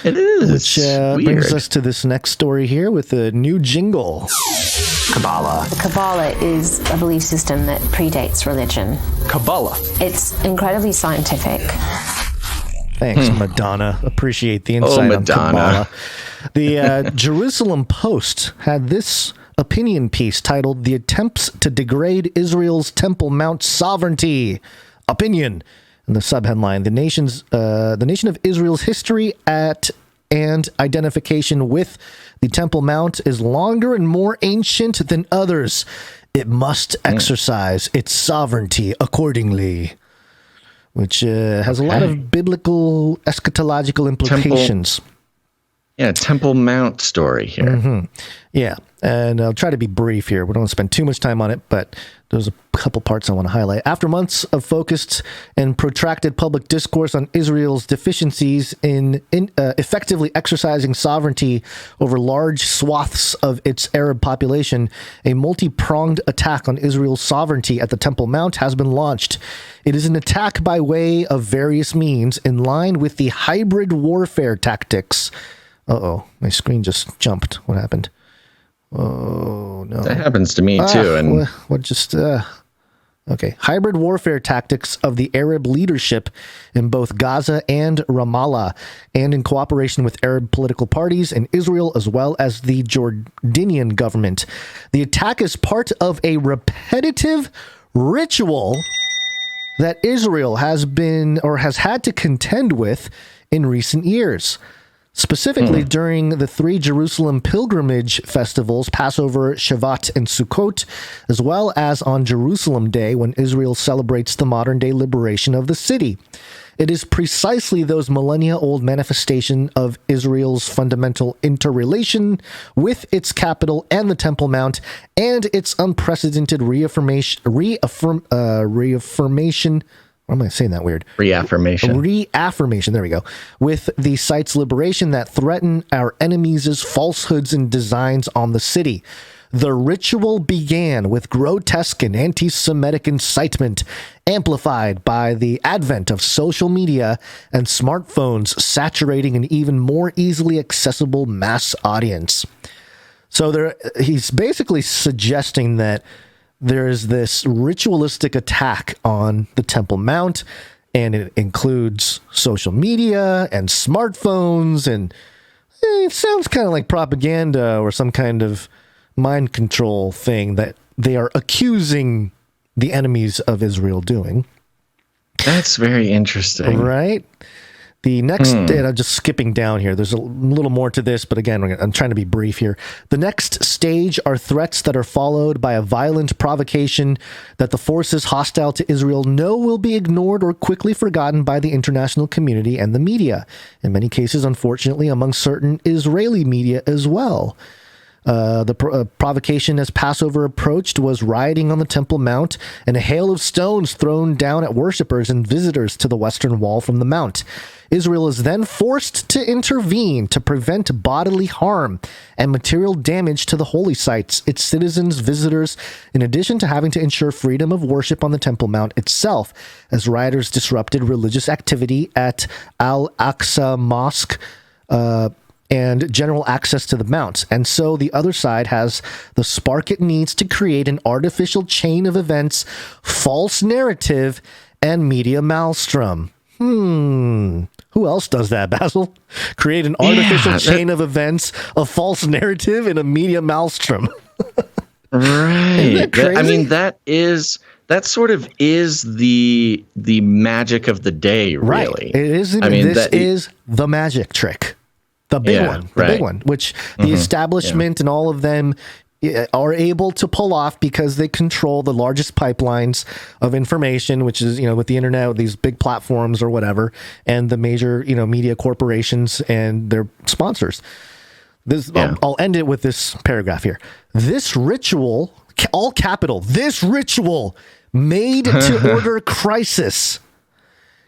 It is. Which brings us to this next story here with a new jingle. Kabbalah. The Kabbalah is a belief system that predates religion. Kabbalah. It's incredibly scientific. Thanks, Madonna. Appreciate the insight on Kabbalah. The Jerusalem Post had this opinion piece titled "The Attempts to Degrade Israel's Temple Mount Sovereignty." Opinion. And the subheadline: the nation of Israel's history and identification with the Temple Mount is longer and more ancient than others. It must exercise its sovereignty accordingly. Which has a lot of biblical eschatological implications. Temple Mount story here. Mm-hmm. Yeah, and I'll try to be brief here. We don't want to spend too much time on it, but there's a couple parts I want to highlight. After months of focused and protracted public discourse on Israel's deficiencies in effectively exercising sovereignty over large swaths of its Arab population, a multi-pronged attack on Israel's sovereignty at the Temple Mount has been launched. It is an attack by way of various means in line with the hybrid warfare tactics. Uh-oh, my screen just jumped. What happened? Oh, no. That happens to me, too. And okay. Hybrid warfare tactics of the Arab leadership in both Gaza and Ramallah, and in cooperation with Arab political parties in Israel, as well as the Jordanian government. The attack is part of a repetitive ritual that Israel has had to contend with in recent years. Specifically during the 3 Jerusalem pilgrimage festivals, Passover, Shavuot, and Sukkot, as well as on Jerusalem Day when Israel celebrates the modern-day liberation of the city. It is precisely those millennia-old manifestation of Israel's fundamental interrelation with its capital and the Temple Mount, and its unprecedented reaffirmation. Why am I saying that weird? Reaffirmation, there we go. With the site's liberation that threaten our enemies' falsehoods and designs on the city. The ritual began with grotesque and anti-Semitic incitement, amplified by the advent of social media and smartphones saturating an even more easily accessible mass audience. So he's basically suggesting that there's this ritualistic attack on the Temple Mount, and it includes social media and smartphones, and it sounds kind of like propaganda or some kind of mind control thing that they are accusing the enemies of Israel doing. That's very interesting. Right? The next, and I'm just skipping down here. There's a little more to this, but again, I'm trying to be brief here. The next stage are threats that are followed by a violent provocation that the forces hostile to Israel know will be ignored or quickly forgotten by the international community and the media. In many cases, unfortunately, among certain Israeli media as well. The provocation as Passover approached was rioting on the Temple Mount and a hail of stones thrown down at worshippers and visitors to the Western Wall from the Mount. Israel is then forced to intervene to prevent bodily harm and material damage to the holy sites, its citizens, visitors, in addition to having to ensure freedom of worship on the Temple Mount itself, as rioters disrupted religious activity at Al-Aqsa Mosque, and general access to the Mount. And so the other side has the spark it needs to create an artificial chain of events, false narrative, and media maelstrom. Who else does that, Basil? Create an artificial chain of events, a false narrative, and a media maelstrom. Right. I mean, that sort of is the magic of the day, really. Right. It is. This is the magic trick. The big one, which the establishment and all of them are able to pull off because they control the largest pipelines of information, which is, with the internet, with these big platforms or whatever, and the major, media corporations and their sponsors. I'll end it with this paragraph here. This ritual, all capital, this ritual made to order crisis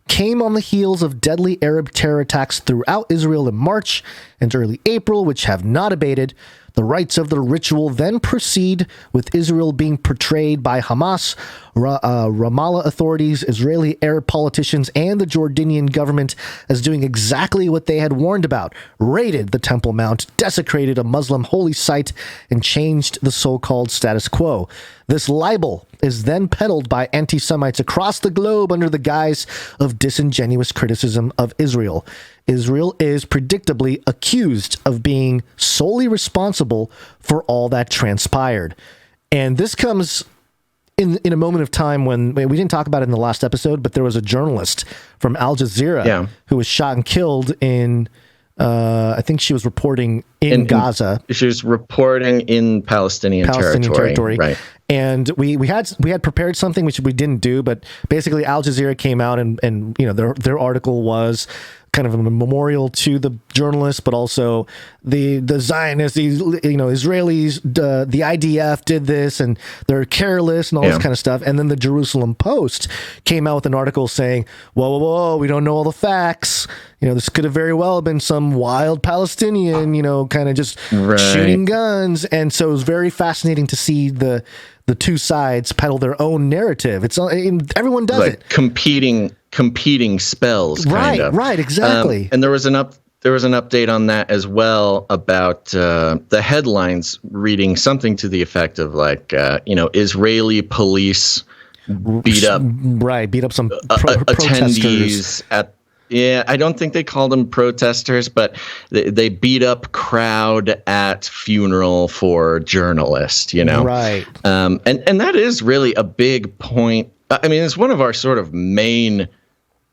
came on the heels of deadly Arab terror attacks throughout Israel in March and early April, which have not abated. The rites of the ritual then proceed, with Israel being portrayed by Hamas, Ramallah authorities, Israeli Arab politicians, and the Jordanian government as doing exactly what they had warned about: raided the Temple Mount, desecrated a Muslim holy site, and changed the so-called status quo. This libel is then peddled by anti-Semites across the globe under the guise of disingenuous criticism of Israel. Israel is predictably accused of being solely responsible for all that transpired. And this comes in a moment of time when we didn't talk about it in the last episode, but there was a journalist from Al Jazeera who was shot and killed in I think she was reporting in Gaza. She was reporting in Palestinian territory. Right. And we had prepared something which we didn't do, but basically Al Jazeera came out and you know their article was kind of a memorial to the journalist, but also the Zionists, Israelis, the IDF did this and they're careless and all this kind of stuff. And then the Jerusalem Post came out with an article saying, whoa, we don't know all the facts. You know, this could have very well been some wild Palestinian, kind of just shooting guns. And so it was very fascinating to see the two sides peddle their own narrative. Everyone does it. Competing spells, kind of. Right, exactly. And there was an update on that as well about the headlines reading something to the effect of like, Israeli police beat up some attendees at. Yeah, I don't think they called them protesters, but they beat up crowd at funeral for journalist, Right. And that is really a big point. I mean, it's one of our sort of main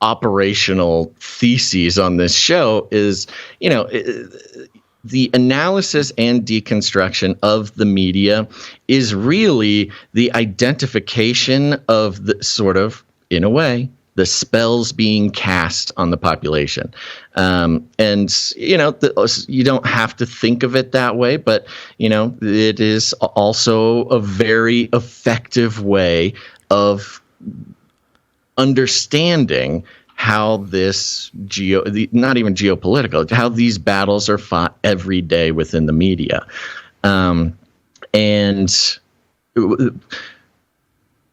operational theses on this show is, the analysis and deconstruction of the media is really the identification of the sort of, in a way, the spells being cast on the population. And, you don't have to think of it that way, but, it is also a very effective way of understanding how this not even geopolitical, how these battles are fought every day within the media. And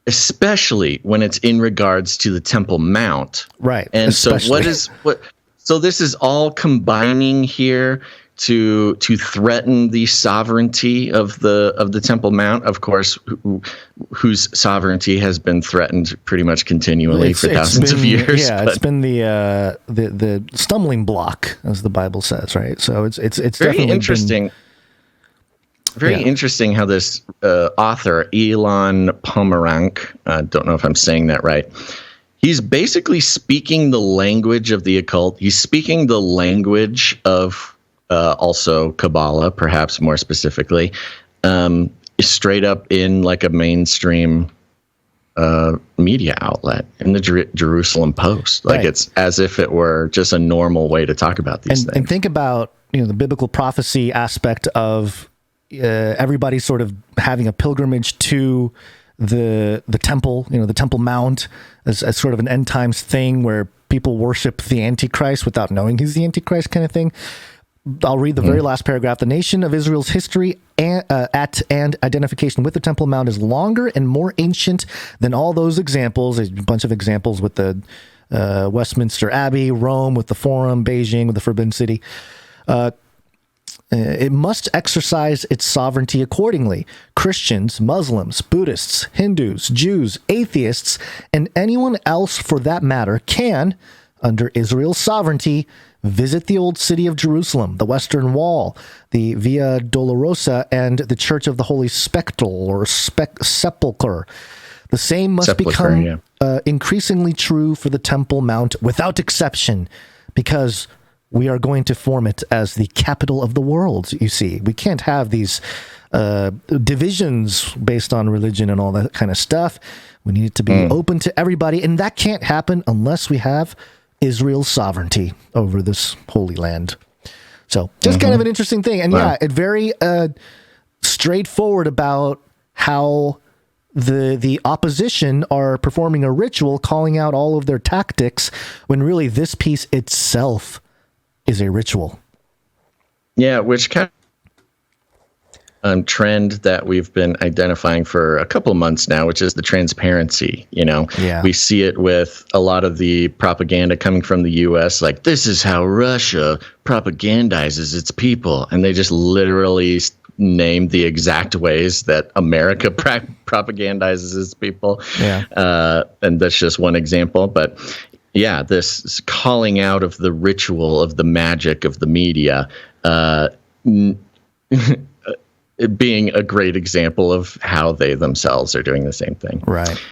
especially when it's in regards to the Temple Mount. Right. And especially. So this is all combining here to threaten the sovereignty of the Temple Mount, of course, whose sovereignty has been threatened pretty much continually for thousands of years. Yeah, it's been the stumbling block, as the Bible says, right? So it's very interesting. Very interesting how this author, Elon Pomeranc, don't know if I'm saying that right, he's basically speaking the language of the occult. He's speaking the language of also Kabbalah, perhaps more specifically, straight up in like a mainstream media outlet in the Jerusalem Post. Like it's as if it were just a normal way to talk about these things. And think about the biblical prophecy aspect of everybody sort of having a pilgrimage to the temple, the Temple Mount as sort of an end times thing where people worship the Antichrist without knowing he's the Antichrist kind of thing. I'll read the very last paragraph. The nation of Israel's history and identification with the Temple Mount is longer and more ancient than all those examples. There's a bunch of examples with the Westminster Abbey, Rome with the Forum, Beijing with the Forbidden City. It must exercise its sovereignty accordingly. Christians, Muslims, Buddhists, Hindus, Jews, atheists, and anyone else for that matter can, under Israel's sovereignty, visit the old city of Jerusalem, the Western Wall, the Via Dolorosa, and the Church of the Holy Spectacle or Sepulchre. The same must become increasingly true for the Temple Mount without exception, because we are going to form it as the capital of the world, you see. We can't have these divisions based on religion and all that kind of stuff. We need it to be open to everybody, and that can't happen unless we have Israel's sovereignty over this holy land. So just kind of an interesting thing. And it very straightforward about how the opposition are performing a ritual, calling out all of their tactics, when really this piece itself is a ritual. Yeah, which kind trend that we've been identifying for a couple months now, which is the transparency. We see it with a lot of the propaganda coming from the U.S. Like, this is how Russia propagandizes its people, and they just literally name the exact ways that America propagandizes its people. And that's just one example, but yeah, this calling out of the ritual, of the magic of the media, being a great example of how they themselves are doing the same thing. Right.